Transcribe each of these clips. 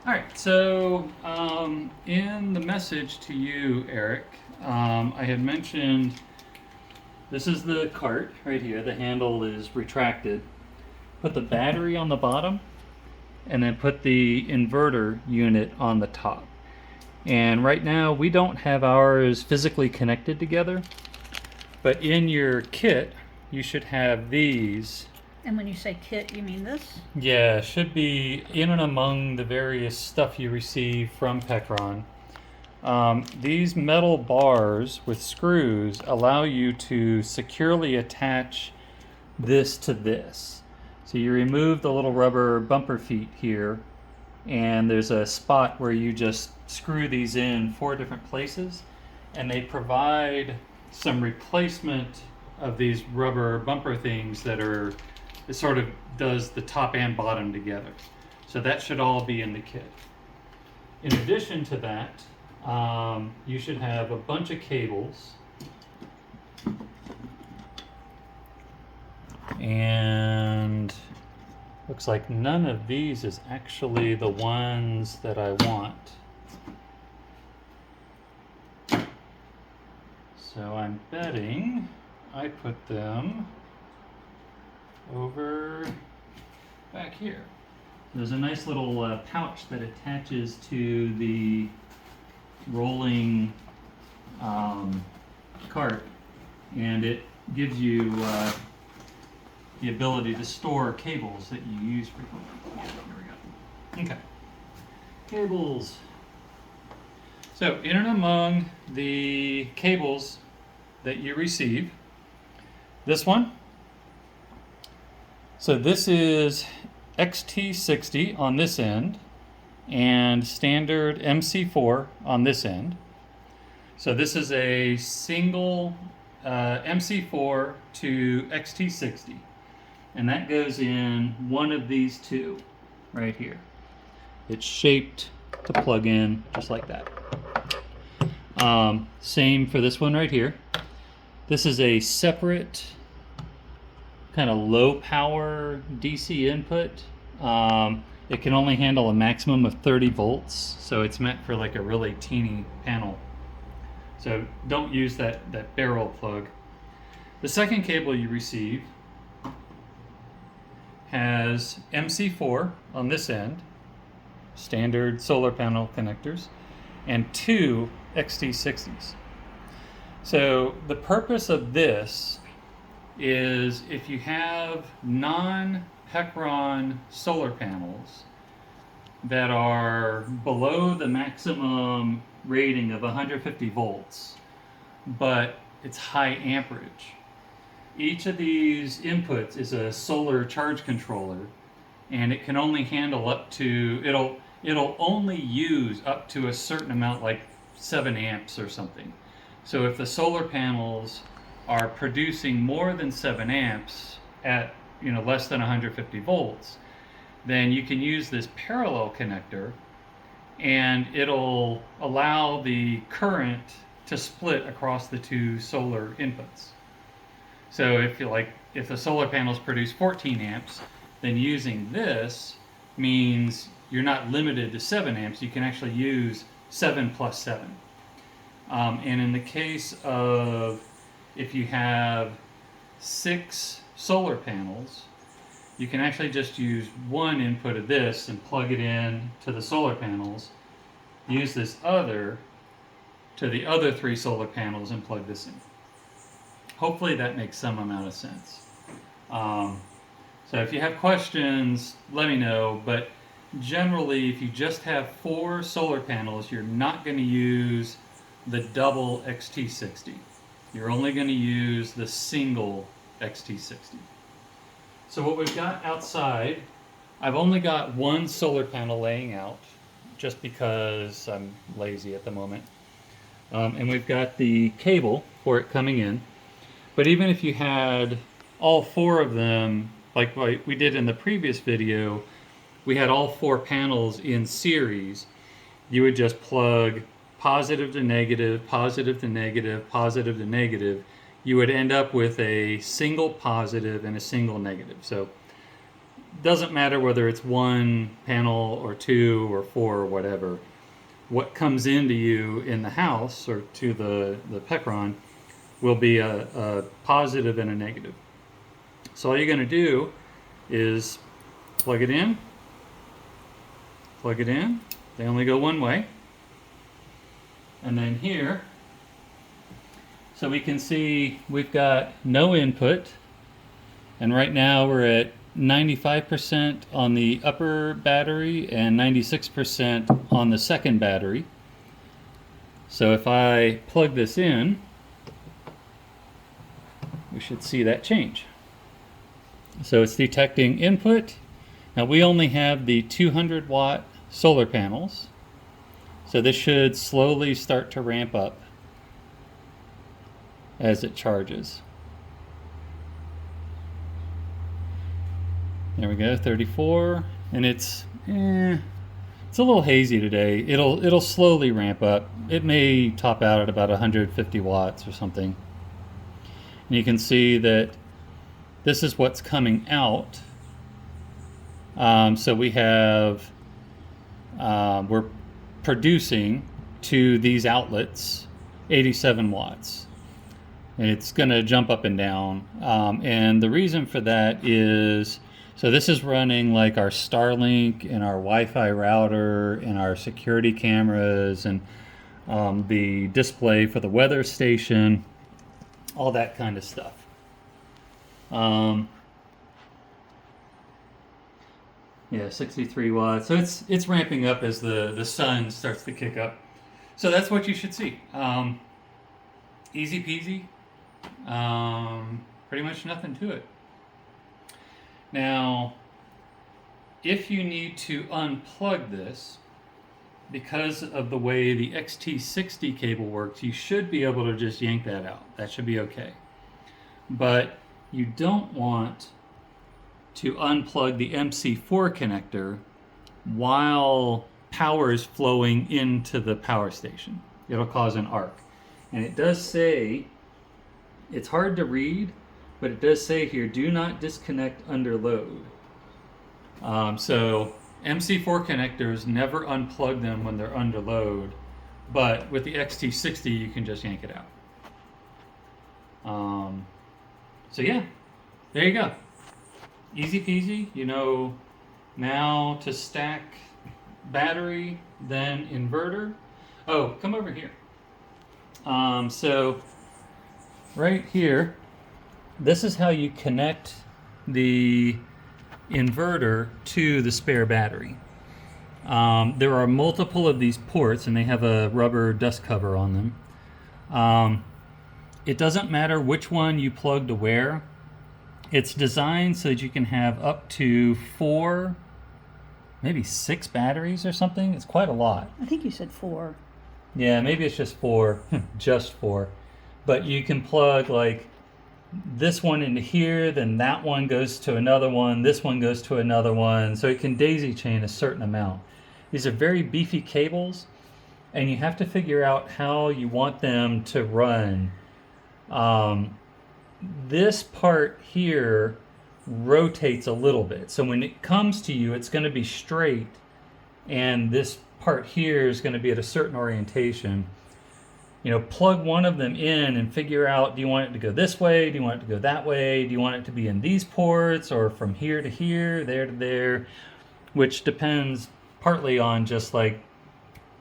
All right, so in the message to you, Eric, I had mentioned this is the cart right here. The handle is retracted. Put the battery on the bottom and then put the inverter unit on the top. And right now we don't have ours physically connected together, but in your kit you should have these. And when you say kit, you mean this? Yeah, should be in and among the various stuff you receive from Pecron. These metal bars with screws allow you to securely attach this to this. So you remove the little rubber bumper feet here, and there's a spot where you just screw these in 4 different places, and they provide some replacement of these rubber bumper things that are, it sort of does the top and bottom together. So that should all be in the kit. In addition to that, you should have a bunch of cables, and looks like none of these is actually the ones that I want. So I'm betting I put them over back here. There's a nice little pouch that attaches to the rolling cart, and it gives you the ability to store cables that you use frequently. Here we go. Okay. Cables. So in and among the cables that you receive, this one. So this is XT60 on this end and standard MC4 on this end. So this is a single MC4 to XT60, and that goes in one of these two right here. It's shaped to plug in just like that. Same for this one right here. This is a separate kind of low power DC input. It can only handle a maximum of 30 volts, so it's meant for like a really teeny panel. So don't use that barrel plug. The second cable you receive has MC4 on this end, standard solar panel connectors, and 2 XT60s. So the purpose of this is if you have non-Pecron solar panels that are below the maximum rating of 150 volts, but it's high amperage. Each of these inputs is a solar charge controller, and it can only handle up to, it'll only use up to a certain amount, like 7 amps or something. So if the solar panels are producing more than 7 amps at less than 150 volts, then you can use this parallel connector, and it'll allow the current to split across the 2 solar inputs. So if the solar panels produce 14 amps, then using this means you're not limited to 7 amps. You can actually use 7 plus 7. And in the case of if you have 6 solar panels, you can actually just use one input of this and plug it in to the solar panels, use this other to the other 3 solar panels and plug this in. Hopefully that makes some amount of sense. So if you have questions, let me know, but generally if you just have 4 solar panels, you're not going to use the double XT60. You're only going to use the single XT60. So what we've got outside, I've only got 1 solar panel laying out just because I'm lazy at the moment. And we've got the cable for it coming in. But even if you had all 4 of them, like we did in the previous video, we had all 4 panels in series, you would just plug positive to negative, positive to negative, positive to negative. You would end up with a single positive and a single negative. So doesn't matter whether it's one panel or two or four or whatever. What comes into you in the house or to the Pecron will be a positive and a negative. So all you're going to do is plug it in, plug it in. They only go one way. And then here, so we can see we've got no input. And right now we're at 95% on the upper battery and 96% on the second battery. So if I plug this in, we should see that change. So it's detecting input. Now we only have the 200 watt solar panels. So this should slowly start to ramp up as it charges. There we go, 34, and it's a little hazy today. It'll slowly ramp up. It may top out at about 150 watts or something. And you can see that this is what's coming out. So we have we're producing to these outlets 87 watts. And it's going to jump up and down. And the reason for that is, so this is running like our Starlink and our Wi-Fi router and our security cameras and the display for the weather station, all that kind of stuff. Yeah, 63 watts. So it's ramping up as the sun starts to kick up. So that's what you should see. Easy peasy. Pretty much nothing to it. Now, if you need to unplug this, because of the way the XT60 cable works, you should be able to just yank that out. That should be okay. But you don't want to unplug the MC4 connector while power is flowing into the power station. It'll cause an arc. And it does say, it's hard to read, but it does say here, do not disconnect under load. So MC4 connectors, never unplug them when they're under load, but with the XT60 you can just yank it out. So yeah, there you go. Easy peasy. You know now to stack battery, then inverter. Oh, come over here. So right here, this is how you connect the inverter to the spare battery. There are multiple of these ports and they have a rubber dust cover on them. It doesn't matter which one you plug to where. It's designed so that you can have up to 4, maybe 6 batteries or something. It's quite a lot. I think you said 4. Yeah, maybe it's just 4, just 4. But you can plug like this one into here, then that one goes to another one, this one goes to another one, so it can daisy chain a certain amount. These are very beefy cables, and you have to figure out how you want them to run. This part here rotates a little bit, so when it comes to you, it's going to be straight, and this part here is going to be at a certain orientation. You know, plug one of them in and figure out, do you want it to go this way? Do you want it to go that way? Do you want it to be in these ports or from here to here, there to there? Which depends partly on just like,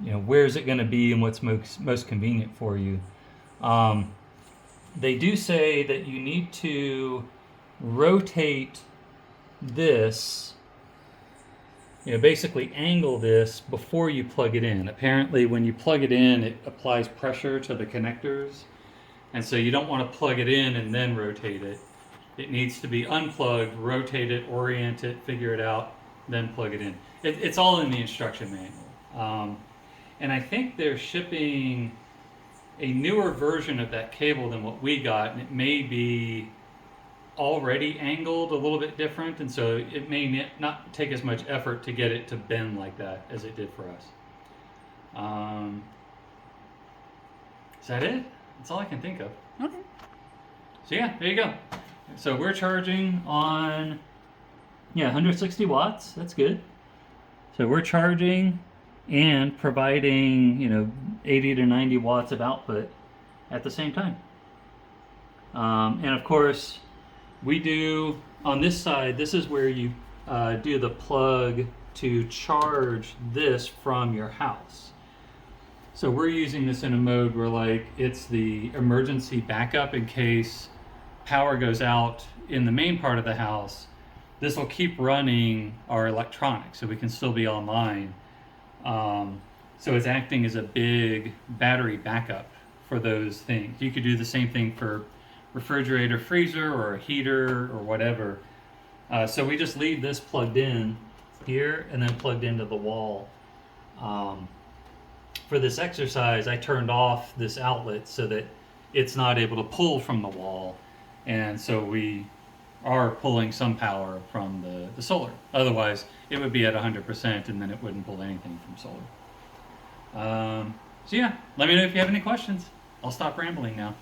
you know, where's it going to be and what's most convenient for you. They do say that you need to rotate this, you know, basically angle this before you plug it in. Apparently when you plug it in, it applies pressure to the connectors. And so you don't want to plug it in and then rotate it. It needs to be unplugged, rotate it, orient it, figure it out, then plug it in. It's all in the instruction manual. And I think they're shipping a newer version of that cable than what we got, and it may be already angled a little bit different, and so it may not take as much effort to get it to bend like that as it did for us. Is that it? That's all I can think of. Okay. So yeah, there you go. So we're charging on Yeah, 160 watts. That's good. So we're charging and providing, 80 to 90 watts of output at the same time. And of course, we do on this side, this is where you do the plug to charge this from your house. So we're using this in a mode where like it's the emergency backup in case power goes out in the main part of the house. This will keep running our electronics so we can still be online. So it's acting as a big battery backup for those things. You could do the same thing for refrigerator, freezer, or a heater or whatever. So we just leave this plugged in here and then plugged into the wall. For this exercise, I turned off this outlet so that it's not able to pull from the wall. And so we are pulling some power from the solar. Otherwise, it would be at 100% and then it wouldn't pull anything from solar. So yeah, let me know if you have any questions. I'll stop rambling now.